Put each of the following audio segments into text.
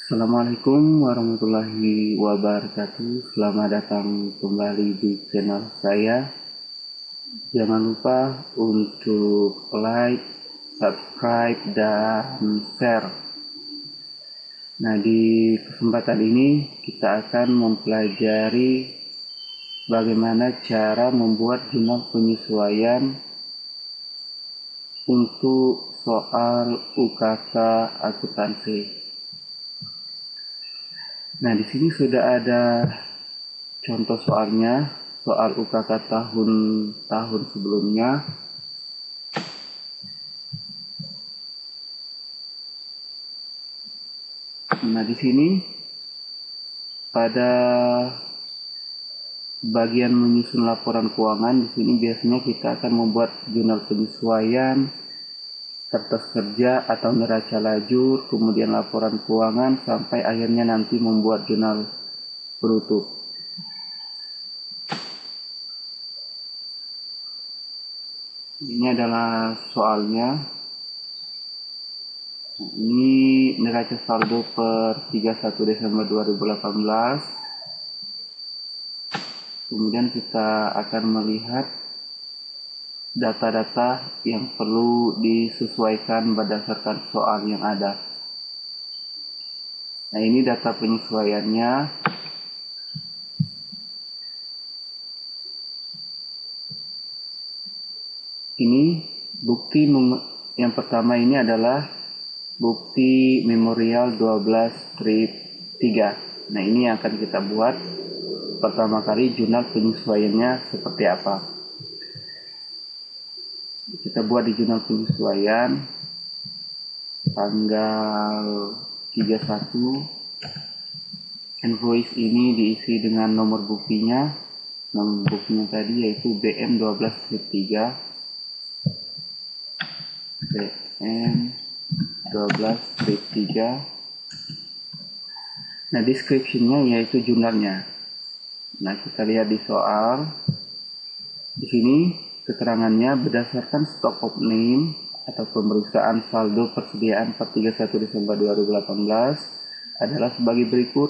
Assalamualaikum warahmatullahi wabarakatuh. Selamat datang kembali di channel saya. Jangan lupa untuk like, subscribe, dan share. Nah, di kesempatan ini kita akan mempelajari bagaimana cara membuat jurnal penyesuaian untuk soal UKK akuntansi. Nah, di sini sudah ada contoh soalnya, soal UKK tahun sebelumnya. Nah, di sini pada bagian menyusun laporan keuangan, di sini biasanya kita akan membuat jurnal penyesuaian, kertas kerja atau neraca lajur, kemudian laporan keuangan, sampai akhirnya nanti membuat jurnal penutup. Ini adalah soalnya. Ini neraca saldo per 31 Desember 2018. Kemudian kita akan melihat data-data yang perlu disesuaikan berdasarkan soal yang ada. Nah, ini data penyesuaiannya. Ini bukti yang pertama ini adalah bukti memorial 12-3. Nah, ini yang akan kita buat pertama kali jurnal penyesuaiannya seperti apa. Kita buat di jurnal penyesuaian tanggal 31. Invoice ini diisi dengan nomor buktinya. Nomor buktinya tadi yaitu BM 12-3. BM 12-3. Nah, description-nya yaitu jurnalnya. Nah, kita lihat di soal. Di sini keterangannya berdasarkan stock of name atau pemeriksaan saldo persediaan per 31 Desember 2018 adalah sebagai berikut.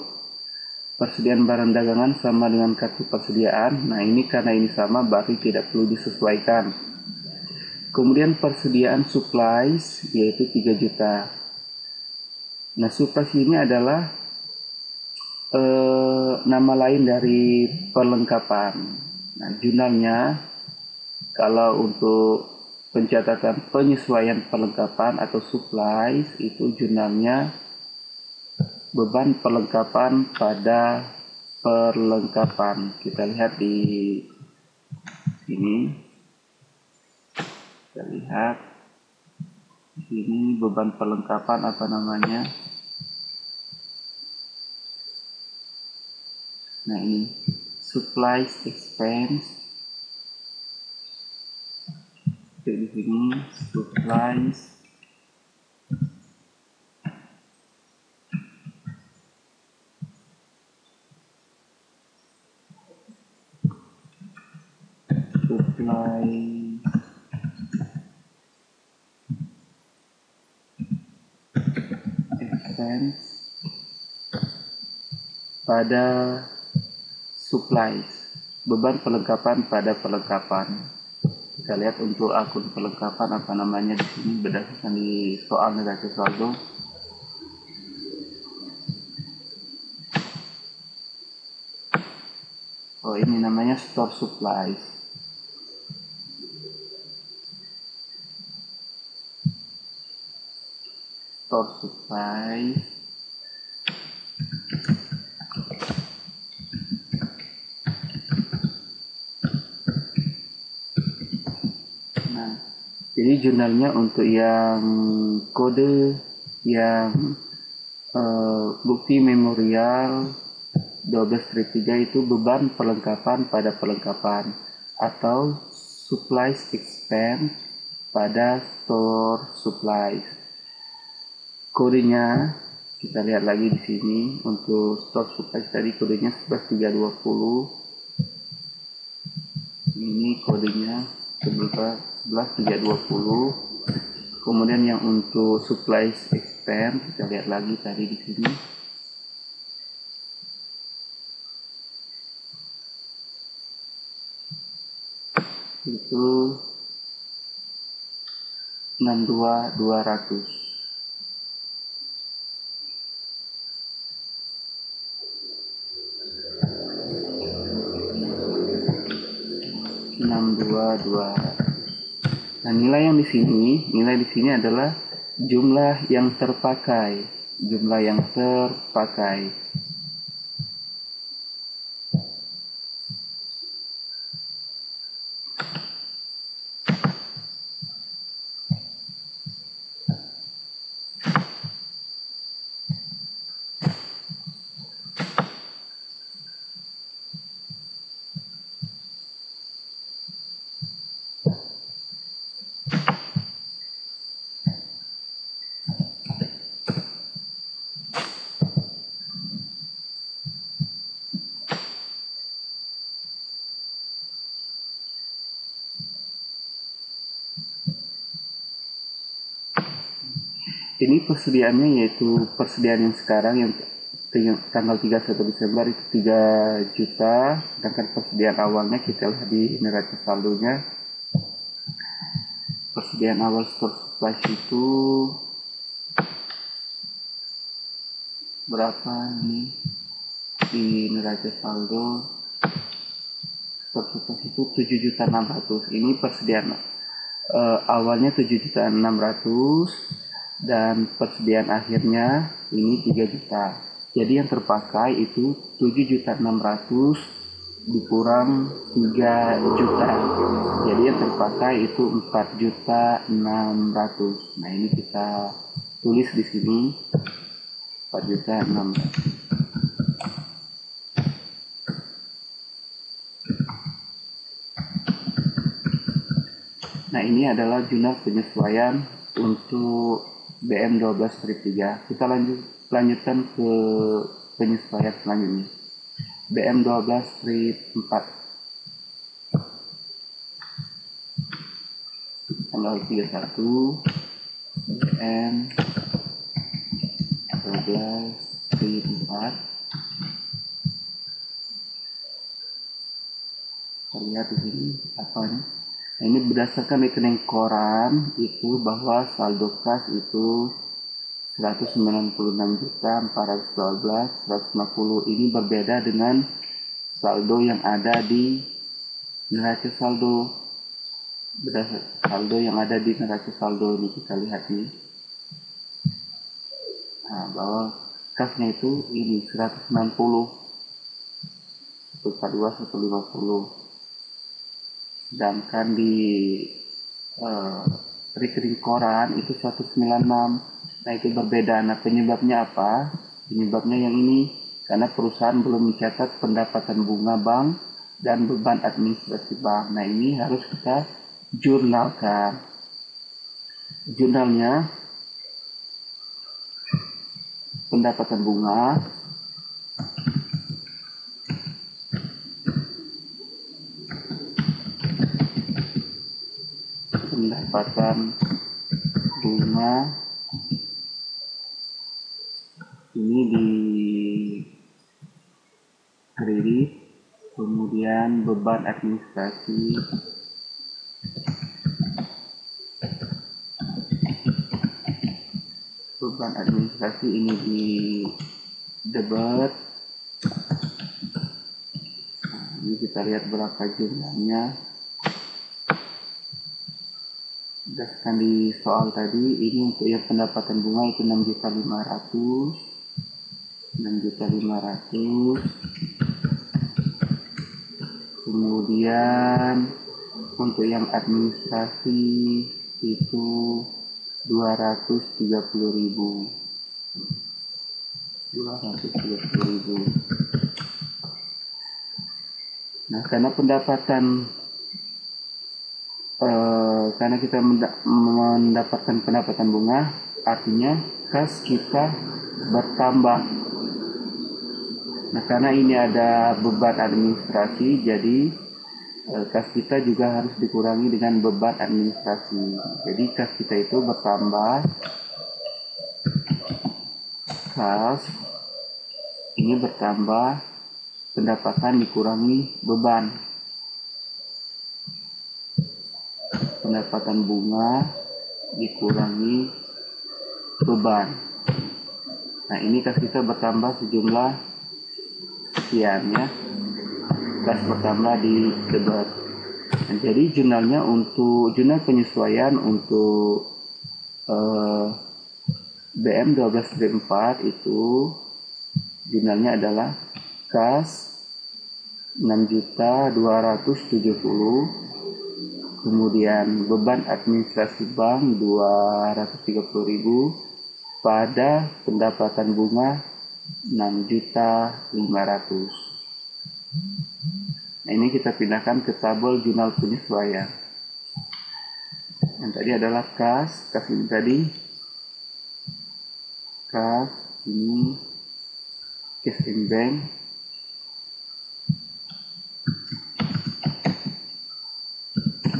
Persediaan barang dagangan sama dengan kartu persediaan. Nah, ini karena ini sama berarti tidak perlu disesuaikan. Kemudian persediaan supplies yaitu 3 juta. Nah, supplies ini adalah nama lain dari perlengkapan. Nah, jurnalnya kalau untuk pencatatan penyesuaian perlengkapan atau supplies itu jurnalnya beban perlengkapan pada perlengkapan. Kita lihat di sini. Kita lihat di sini beban perlengkapan apa namanya? Nah, ini supplies expense. Di sini supplies expense pada supplies, beban perlengkapan pada perlengkapan. Kita lihat untuk akun perlengkapan apa namanya di sini berdasarkan di soal neraca saldo. Oh, ini namanya store supplies. Store supplies. Nah, jadi jurnalnya untuk yang kode yang bukti memorial 12-3 itu beban perlengkapan pada perlengkapan atau supplies expense pada store supplies. Kodenya kita lihat lagi di sini untuk store supplies tadi kodenya 11320. Ini kodenya 11320. Kemudian yang untuk supplies expense kita lihat lagi tadi di sini itu 62.200. 62.200. Nah, nilai di sini adalah jumlah yang terpakai. Jumlah yang terpakai. Ini persediaannya yaitu persediaan yang sekarang yang tanggal 31 Desember itu 3 juta, sedangkan persediaan awalnya kita lihat di neraca saldonya. Persediaan awal store supplies itu berapa ini di neraca saldo? Store supplies itu 7.600.000. Ini persediaan awalnya 7.600.000 dan persediaan akhirnya ini 3 juta. Jadi yang terpakai itu 7.600.000 dikurang 3 juta. Jadi yang terpakai itu 4.600.000. Nah, ini kita tulis di sini 4.600.000. Nah, ini adalah jumlah penyesuaian untuk BM12-3. Kita lanjutkan ke penyesuaian selanjutnya. BM12-4 tanggal 31 BM12-4. Kita lihat di sini apa nih? Nah, ini berdasarkan rekening koran itu bahwa saldo kas itu 196.412.150. Ini berbeda dengan saldo yang ada di neraca saldo. Berdasarkan saldo yang ada di neraca saldo ini kita lihat nih. Nah, bahwa kasnya itu ini 190, 142, 150. Sedangkan di rekening koran itu 196. Nah, itu berbeda. Nah, penyebabnya apa? Penyebabnya yang ini karena perusahaan belum mencatat pendapatan bunga bank dan beban administrasi bank. Nah, ini harus kita jurnalkan. Jurnalnya pendapatan bunga, ini di kredit, kemudian beban administrasi, ini di debit. Nah, ini kita lihat berapa jumlahnya. Berdasarkan di soal tadi, ini untuk yang pendapatan bunga itu 6.500.000. Kemudian untuk yang administrasi itu 230.000. Nah, karena kita mendapatkan pendapatan bunga, artinya kas kita bertambah. Nah, karena ini ada beban administrasi, jadi kas kita juga harus dikurangi dengan beban administrasi. Jadi kas kita itu bertambah, kas ini bertambah, pendapatan dikurangi beban. pendapatan bunga dikurangi beban. Nah, ini kas kita bertambah sejumlah sekian ya. Kas bertambah di debat. Nah, jadi jurnalnya untuk jurnal penyesuaian untuk BM 12-4 itu jurnalnya adalah kas 6.270.000, kemudian beban administrasi bank 230.000 pada pendapatan bunga 6.500.000. Nah, ini kita pindahkan ke tabel jurnal penyesuaian. Yang tadi adalah kas ini tadi, kas ini cash in bank,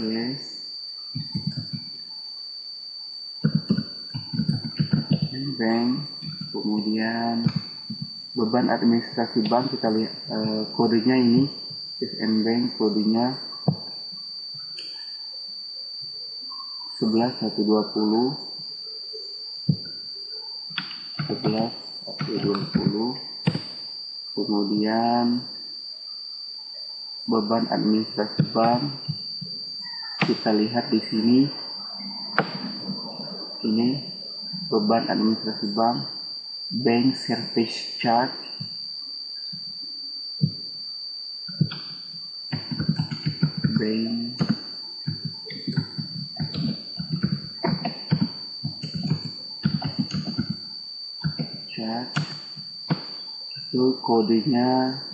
yes, in bank, kemudian beban administrasi bank kita lihat kodenya ini cash in bank, kodenya 11.120, kemudian beban administrasi bank kita lihat di sini, ini beban administrasi bank, bank service charge, bank charge itu kodenya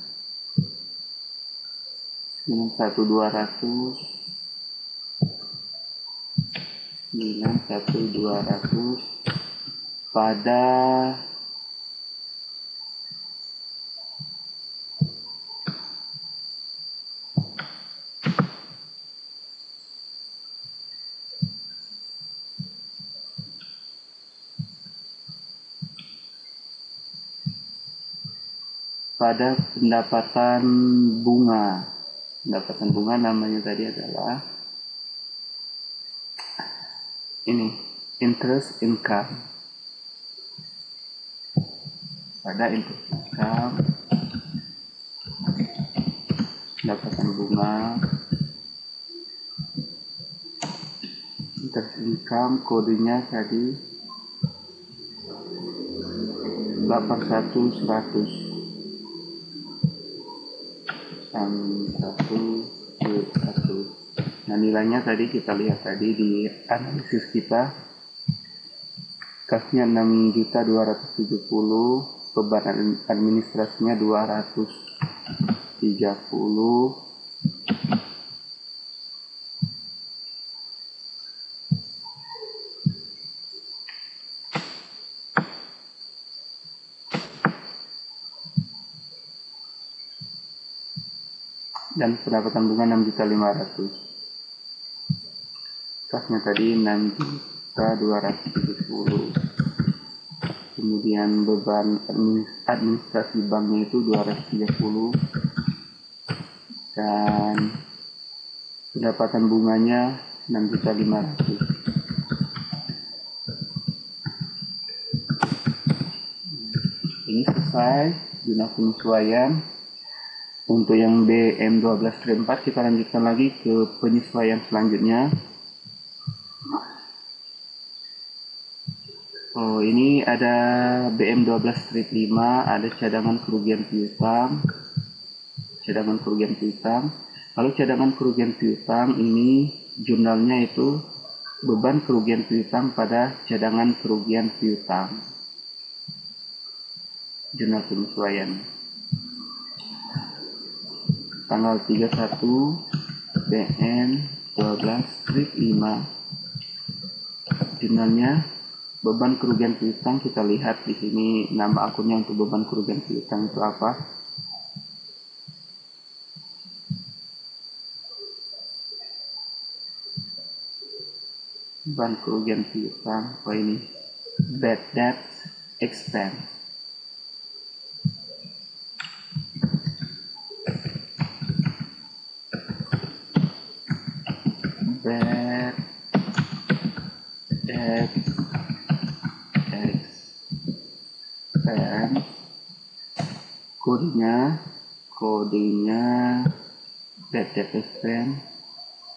91200 pada pendapatan bunga. Pendapatan bunga namanya tadi adalah ini interest income. Pada interest income, pendapatan bunga, interest income kodenya tadi 81.100. 1. Nah, nilainya tadi kita lihat tadi di analisis kita, kasnya 6.270, beban administrasinya 230, dan pendapatan bunga 6.500. Kasnya tadi 6.270. Kemudian beban administrasi banknya itu 230 dan pendapatan bunganya 6.500. Ini selesai jurnal penyesuaian. Untuk yang BM 12-4 kita lanjutkan lagi ke penyesuaian selanjutnya. Oh, ini ada BM 12-5, ada cadangan kerugian piutang. Lalu cadangan kerugian piutang ini jurnalnya itu beban kerugian piutang pada cadangan kerugian piutang. Jurnal penyesuaian. Tanggal 31 BM 12-5. Jurnalnya beban kerugian piutang, kita lihat di sini nama akunnya untuk beban kerugian piutang itu apa. Beban kerugian piutang, oh ini bad debt expense. Bad expense, kodenya bad debt expense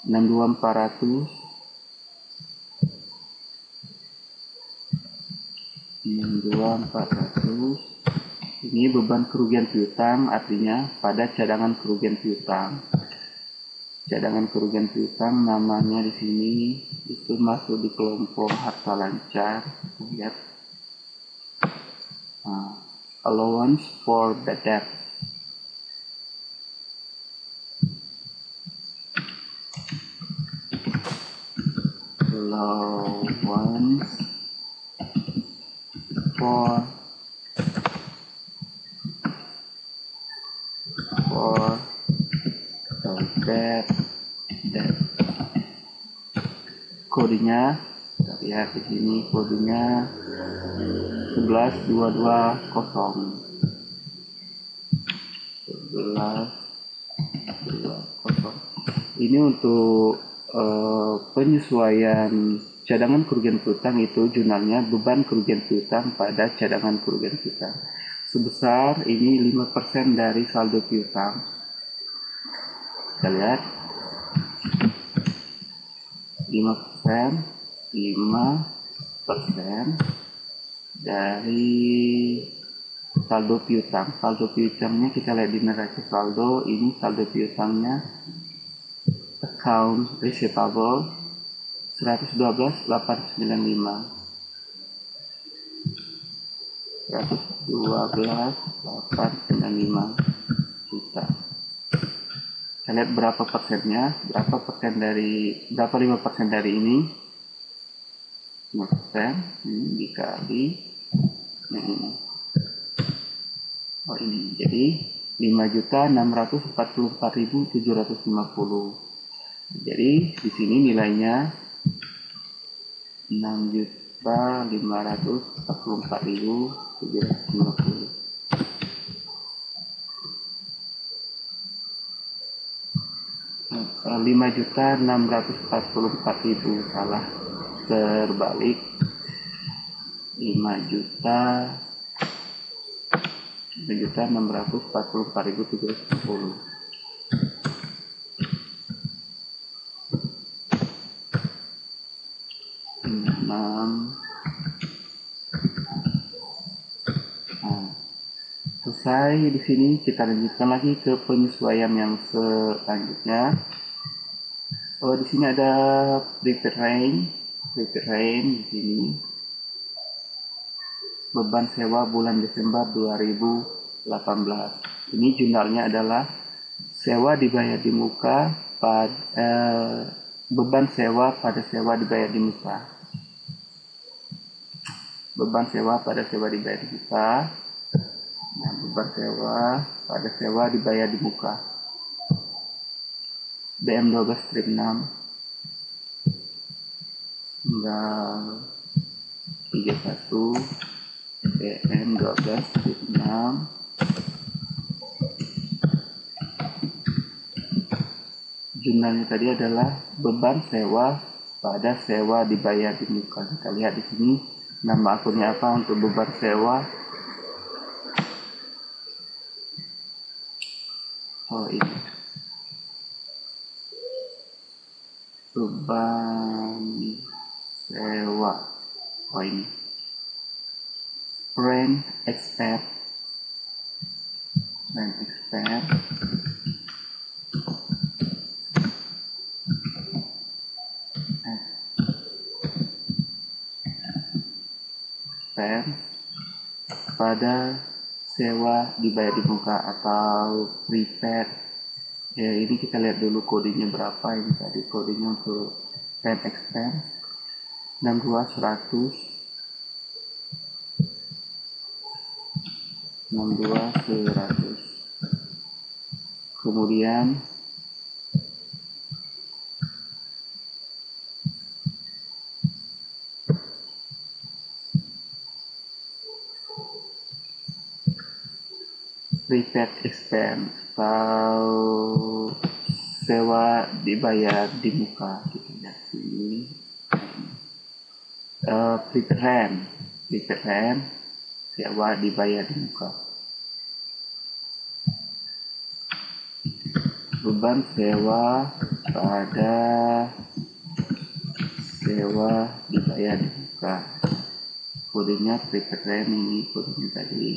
62400, 62400. Ini beban kerugian piutang, artinya pada cadangan kerugian piutang. Cadangan kerugian piutang namanya di sini itu masuk di kelompok harta lancar. Lihat, allowance for bad debt. Allowance for bad debt. Kodenya kita lihat di sini, kodenya 11220. 11220. Ini untuk penyesuaian cadangan kerugian piutang, itu jurnalnya beban kerugian piutang pada cadangan kerugian piutang. Sebesar ini 5% dari saldo piutang. Kita lihat 5% dari saldo piutang. Saldo piutangnya kita lihat di neraca saldo. Ini saldo piutangnya account receivable 112.895. 112.895 juta. Kita lihat berapa persennya, berapa 5% dari ini, 5% ini dikali ini. Oh ini, jadi 5.644.750. Jadi di sini nilainya 6.544.750. 5.644.000, salah, terbalik. 5.644.750. Selesai di sini, kita lanjutkan lagi ke penyesuaian yang selanjutnya. Di sini ada prepaid rent di sini. Beban sewa bulan Desember 2018. Ini jurnalnya adalah sewa dibayar di muka beban sewa pada sewa dibayar di muka. Beban sewa pada sewa dibayar di muka. Nah, beban sewa pada sewa dibayar di muka. BM12 strip 6 tinggal 31. BM12 strip 6 jumlahnya tadi adalah beban sewa pada sewa dibayar di muka. Kita lihat di sini nama akunnya apa untuk beban sewa. Oh ini beban sewa. Oh ini rent expense. Pada sewa dibayar di muka atau prepaid. Ya, ini kita lihat dulu kodenya berapa. Ini tadi kodenya untuk rent expense 62100. Kemudian prepaid expense atau sewa dibayar di muka. Kita lihat ini prepaid rent sewa dibayar di muka. Beban sewa pada sewa dibayar di muka. Kodenya prepaid rent, ini kodenya tadi.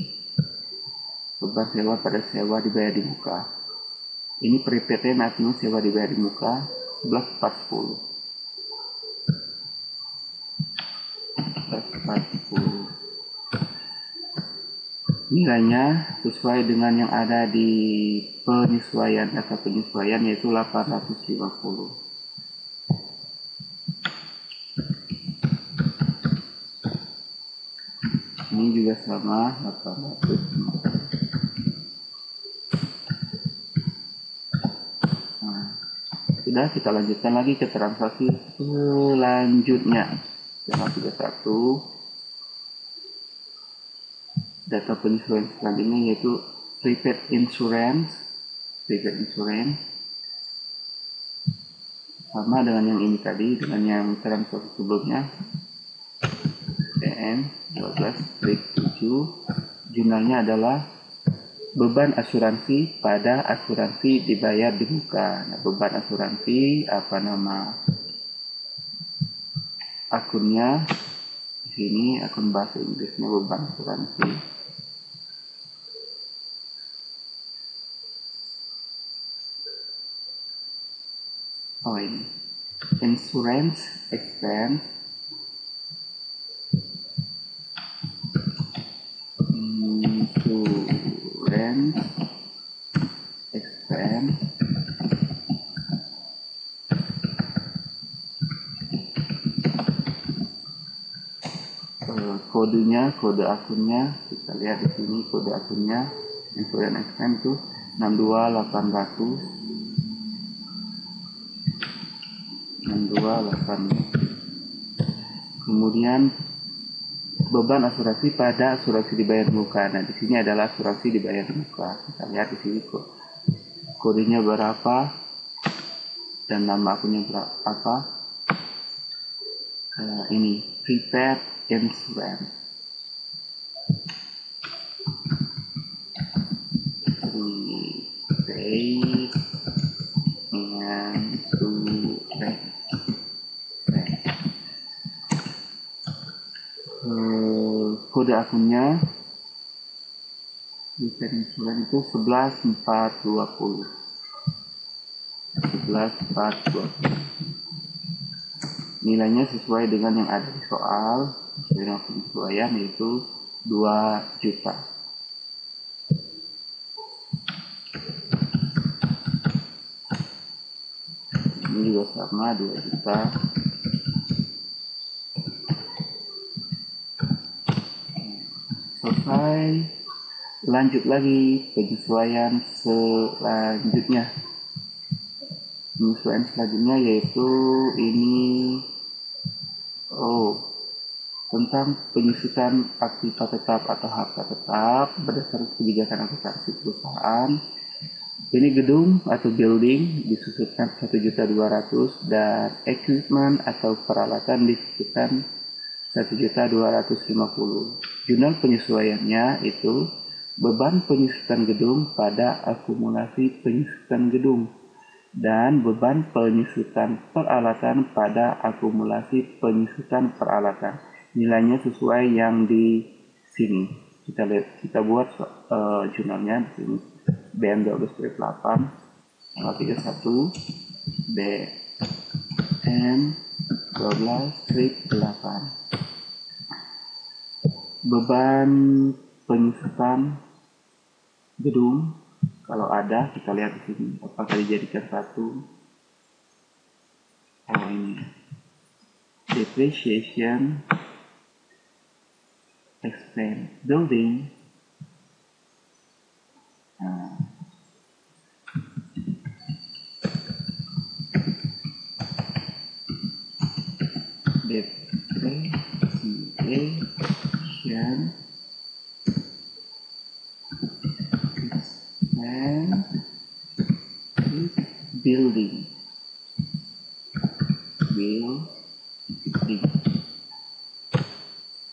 Beban sewa pada sewa dibayar di muka. Ini prepaid rent artinya sewa dibayar di muka 11.410. 11.410. Nilainya sesuai dengan yang ada di penyesuaian data penyesuaian, yaitu 850. Ini juga sama 850. Nah, sudah, kita lanjutkan lagi ke transaksi selanjutnya. Yang 31. Data penyesuaian selanjutnya yaitu prepaid insurance. Prepaid insurance sama dengan yang ini tadi, dengan yang transaksi sebelumnya. PN 12/7. Jurnalnya adalah beban asuransi pada asuransi dibayar di muka. Nah, beban asuransi, apa nama akunnya di sini, akun bahasa Inggrisnya beban asuransi. Oh, ini insurance expense. Insurance expense kodenya, kode akunnya kita lihat di sini. Kode akunnya insurance expense itu 62800. 62800. Kemudian beban asuransi pada asuransi dibayar muka. Nah, di sini adalah asuransi dibayar muka. Kita lihat di sini kodenya berapa dan nama akunnya berapa. Ini prepaid insurance. Prepaid insurance. Kode akunnya prepaid insurance itu 11.420. 11.420. Nilainya sesuai dengan yang ada di soal, sesuai dengan penyesuaian, yaitu 2 juta. Ini juga sama 2 juta. Selesai. Lanjut lagi penyesuaian selanjutnya. Penyesuaian selanjutnya yaitu ini tentang penyusutan aktiva tetap atau harta tetap berdasarkan kebijakan akuntansi perusahaan. Ini gedung atau building disusutkan 1.200.000 dan equipment atau peralatan disusutkan 1.250.000. Jurnal penyesuaiannya itu beban penyusutan gedung pada akumulasi penyusutan gedung dan beban penyusutan peralatan pada akumulasi penyusutan peralatan. Nilainya sesuai yang di sini. Kita lihat, kita buat jurnalnya di sini. BM 12/8 tanggal 31 BM 12/8. Beban penyusutan gedung, kalau ada kita lihat di sini apakah dijadikan satu. Ini depreciation expense building. Depreciation expense building.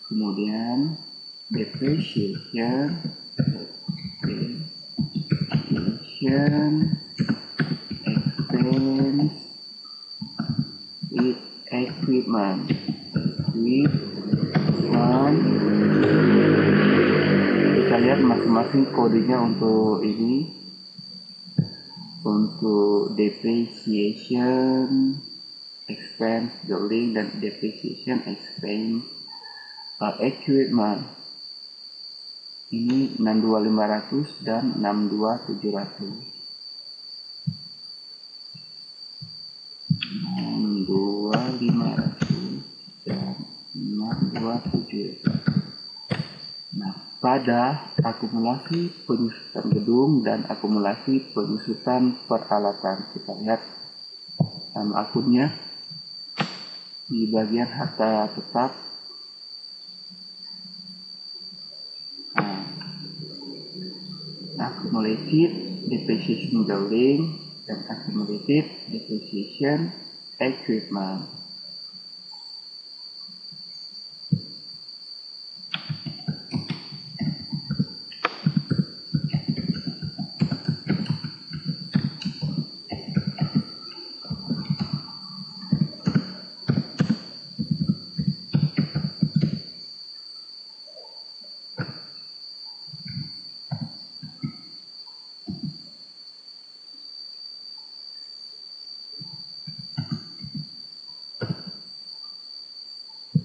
Kemudian depreciation, expense with equipment. Kita lihat masing-masing kodenya untuk ini, untuk depreciation expense building dan depreciation expense equipment. Ini 62500 dan 62700. 62500 dan 62700. Nah, pada akumulasi penyusutan gedung dan akumulasi penyusutan peralatan, kita lihat nama akunnya di bagian harta tetap. Accumulated depreciation building dan accumulated depreciation equipment.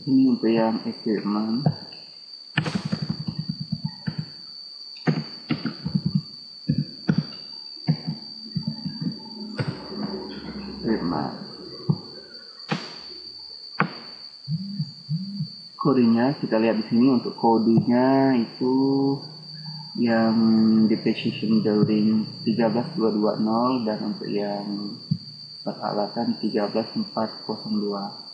Ini untuk yang equipment. Kodenya kita lihat di sini. Untuk kodenya itu yang depreciation building 13220 dan untuk yang peralatan 13402.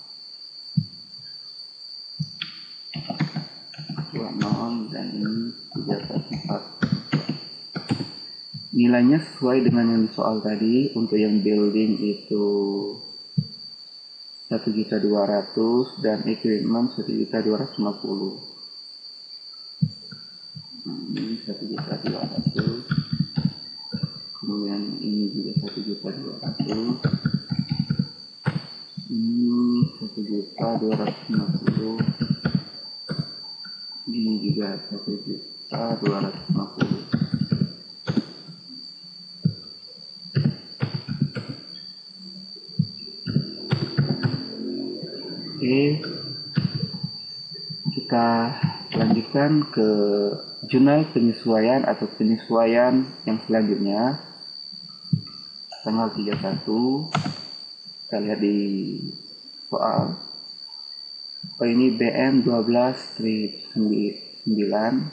20 dan ini 344. Nilainya sesuai dengan yang di soal tadi. Untuk yang building itu 1.200.000 dan equipment 1.250.000. Ini 1.200.000. Kemudian ini juga 1.200.000. Ini 1.250.000. Ini juga 1.250.000. Oke, kita lanjutkan ke jurnal penyesuaian atau penyesuaian yang selanjutnya, tanggal 31. Kita lihat di soal. Ini BM 12/9.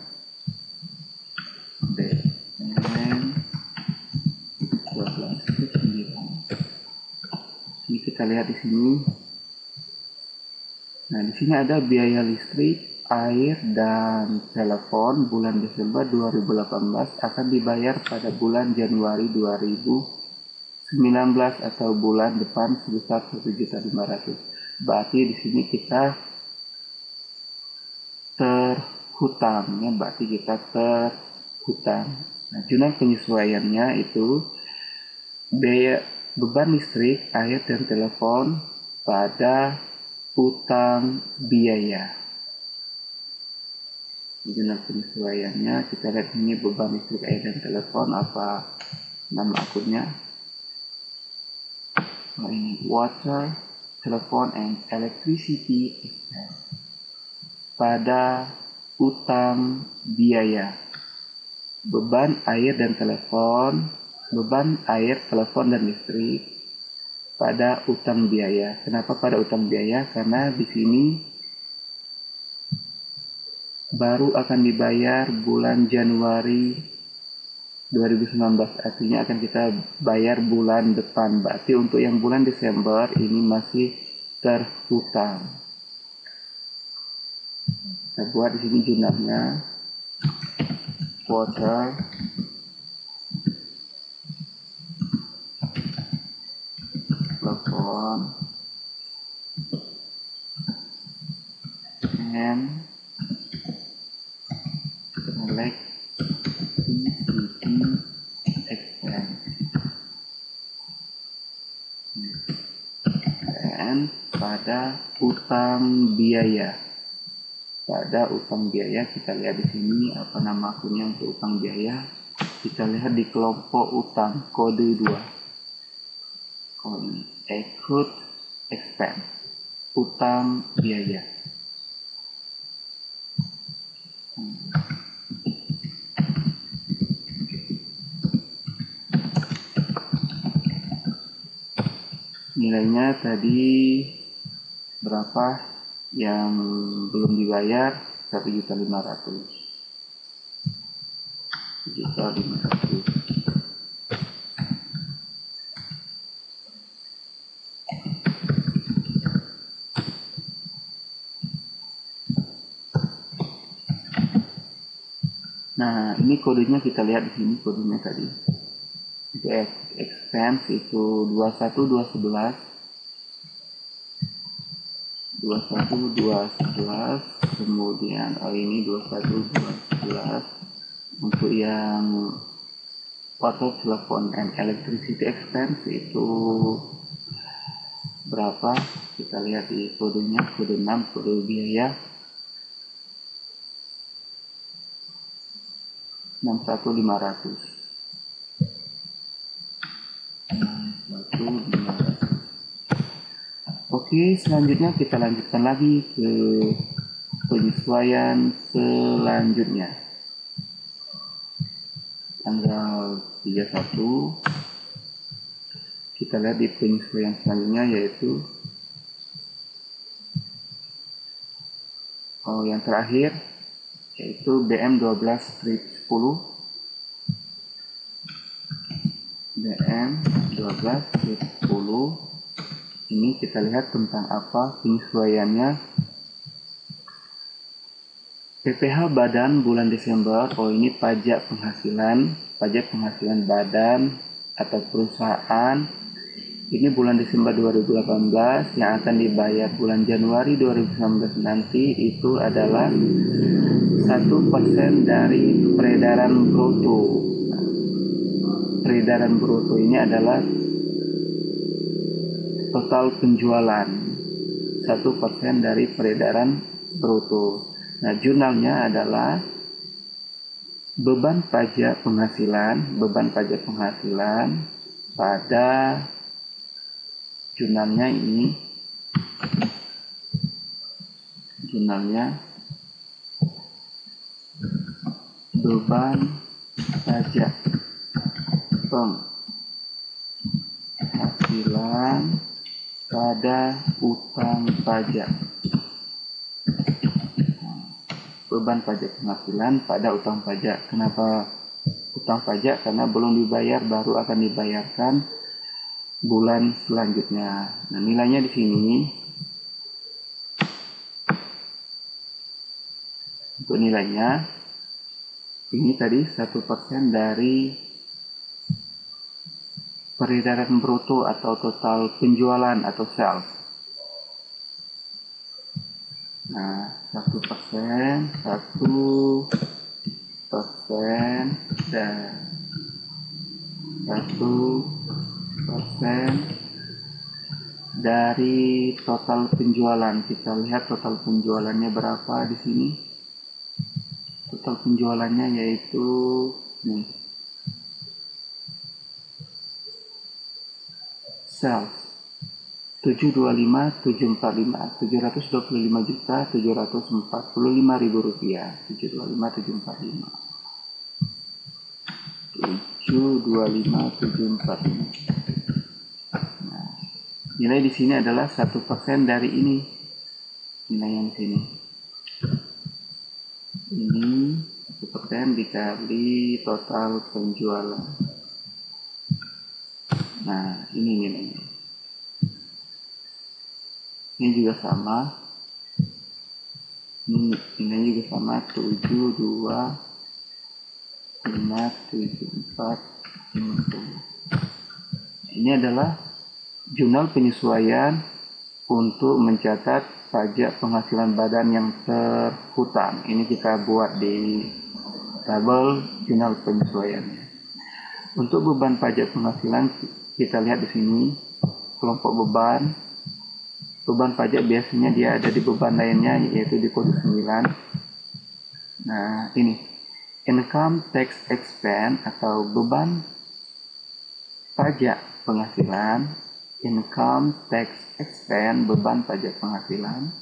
BM 12/9. Ini kita lihat di sini. Nah, di sini ada biaya listrik, air, dan telepon bulan Desember 2018 akan dibayar pada bulan Januari 2019 atau bulan depan sebesar 1.500.000. Berarti di sini kita terhutang, ya, berarti kita terhutang. Nah, jurnal penyesuaiannya itu biaya beban listrik, air, dan telepon pada utang biaya. Jurnal penyesuaiannya kita lihat ini beban listrik, air, dan telepon. Apa nama akunnya? Oh, ini water, telephone, and electricity expense pada utang biaya. Beban air dan telepon, beban air, telepon, dan listrik pada utang biaya. Kenapa pada utang biaya? Karena di sini baru akan dibayar bulan Januari 2019, artinya akan kita bayar bulan depan. Berarti untuk yang bulan Desember ini masih terhutang. Kita buat di sini jurnalnya. Water, telepon, and expense. Dan pada utang biaya. Pada utang biaya kita lihat di sini apa nama akunnya untuk utang biaya. Kita lihat di kelompok utang kode 2. Accrued expense. Utang biaya. Nilainya tadi berapa yang belum dibayar? 1.500.000. 1.500.000. Nah, ini kodenya kita lihat di sini kodenya tadi. Itu expense itu 21211, 21211, kemudian ini 21211. Untuk yang water, telephone, and electricity expense itu berapa? Kita lihat di kodenya, kode 6, kode biaya 61.500. 61.500. Oke, selanjutnya kita lanjutkan lagi ke penyesuaian selanjutnya. Tanggal 31 kita lihat di penyesuaian selanjutnya yaitu yang terakhir yaitu BM12-10. BM12-10 ini kita lihat tentang apa penyesuaiannya. PPh badan bulan Desember. Ini pajak penghasilan badan atau perusahaan. Ini bulan Desember 2018 yang akan dibayar bulan Januari 2019 nanti itu adalah 1% dari peredaran bruto. Peredaran bruto ini adalah total penjualan. 1% dari peredaran bruto. Nah, jurnalnya adalah beban pajak penghasilan pada jurnalnya ini. Jurnalnya beban pajak penghasilan pada utang pajak. Beban pajak penghasilan pada utang pajak. Kenapa utang pajak? Karena belum dibayar, baru akan dibayarkan bulan selanjutnya. Nah, nilainya di sini. Untuk nilainya ini tadi 1% dari peredaran bruto atau total penjualan atau sales. Nah, 1% dan 1% dari total penjualan. Kita lihat total penjualannya berapa di sini. Total penjualannya yaitu sales 725.745 rupiah. 725.745. Nah, nilai di sini adalah 1% dari ini. Nilai yang di sini. Ini 1% dikali total penjualan. Nah, ini nilainya. Ini juga sama. Ini nilainya juga sama 725.7450. Ini adalah jurnal penyesuaian untuk mencatat pajak penghasilan badan yang terhutang. Ini kita buat di tabel jurnal penyesuaiannya. Untuk beban pajak penghasilan kita lihat di sini kelompok beban. Beban pajak biasanya dia ada di beban lainnya, yaitu di kode 9. Nah, ini income tax expense atau beban pajak penghasilan. Income tax expense, beban pajak penghasilan.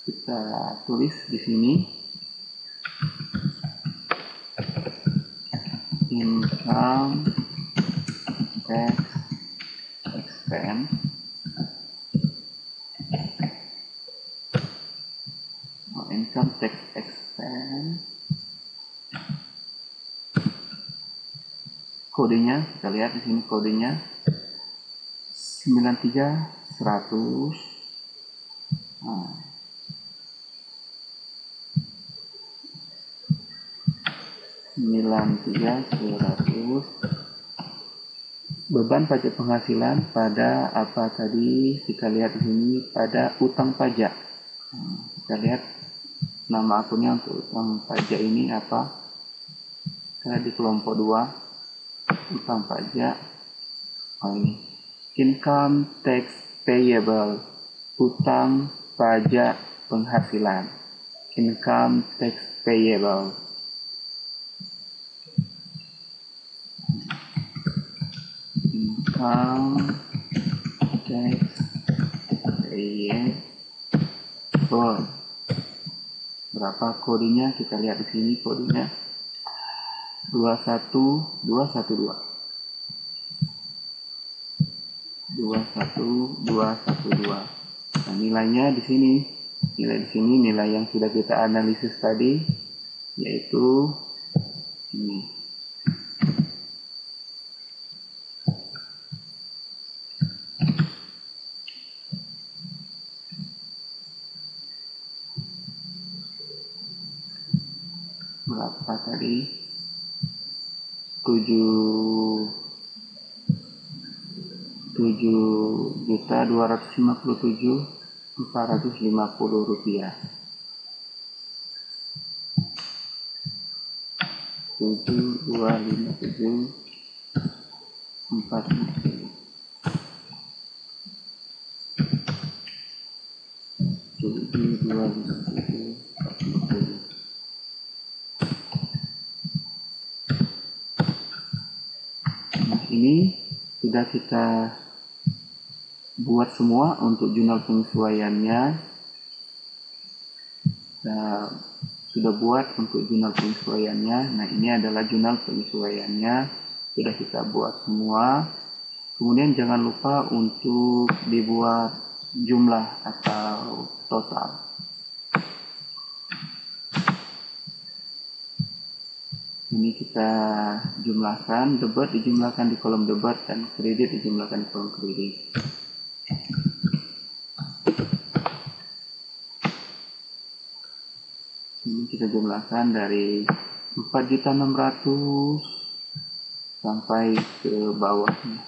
Kita tulis di sini income tax expense. Income tax expense. Kodenya kita lihat di sini, kodenya 93100. Nah, 93100. Beban pajak penghasilan pada apa tadi? Kita lihat di sini pada utang pajak. Nah, kita lihat nama akunnya untuk utang pajak ini apa? Kita di kelompok 2, utang pajak. Oh, ini income tax payable, utang pajak penghasilan. Income tax payable. Income tax payable. Berapa kodenya? Kita lihat di sini kodenya 21212. 21212. Nah, nilainya di sini. Nilai yang sudah kita analisis tadi, yaitu ini. Berapa tadi? 7.257.450 rupiah. 7.257.450. 7.257.450. Ini sudah kita buat semua untuk jurnal penyesuaiannya. Nah, sudah buat untuk jurnal penyesuaiannya. Nah, ini adalah jurnal penyesuaiannya, sudah kita buat semua. Kemudian jangan lupa untuk dibuat jumlah atau total. Ini kita jumlahkan, debit dijumlahkan di kolom debit dan kredit dijumlahkan di kolom kredit. Ini kita jumlahkan dari 4.600.000 sampai ke bawahnya.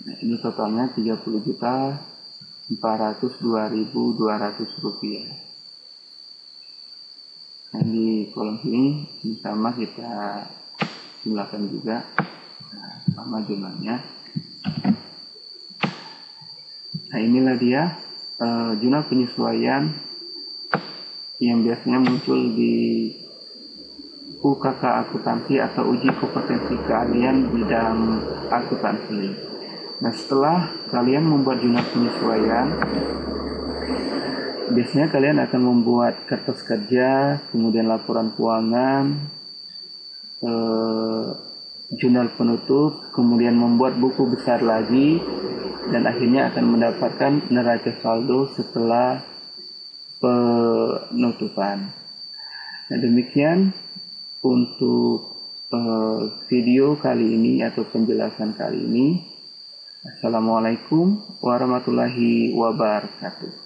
Nah, ini totalnya 30.402.200 rupiah. Nah, di kolom sini sama kita jumlahkan juga, nah, sama jumlahnya. Nah, inilah dia jurnal penyesuaian yang biasanya muncul di UKK akuntansi atau uji kompetensi keahlian bidang akuntansi. Nah, setelah kalian membuat jurnal penyesuaian, biasanya kalian akan membuat kertas kerja, kemudian laporan keuangan, jurnal penutup, kemudian membuat buku besar lagi, dan akhirnya akan mendapatkan neraca saldo setelah penutupan. Nah, demikian untuk video kali ini atau penjelasan kali ini. Assalamualaikum warahmatullahi wabarakatuh.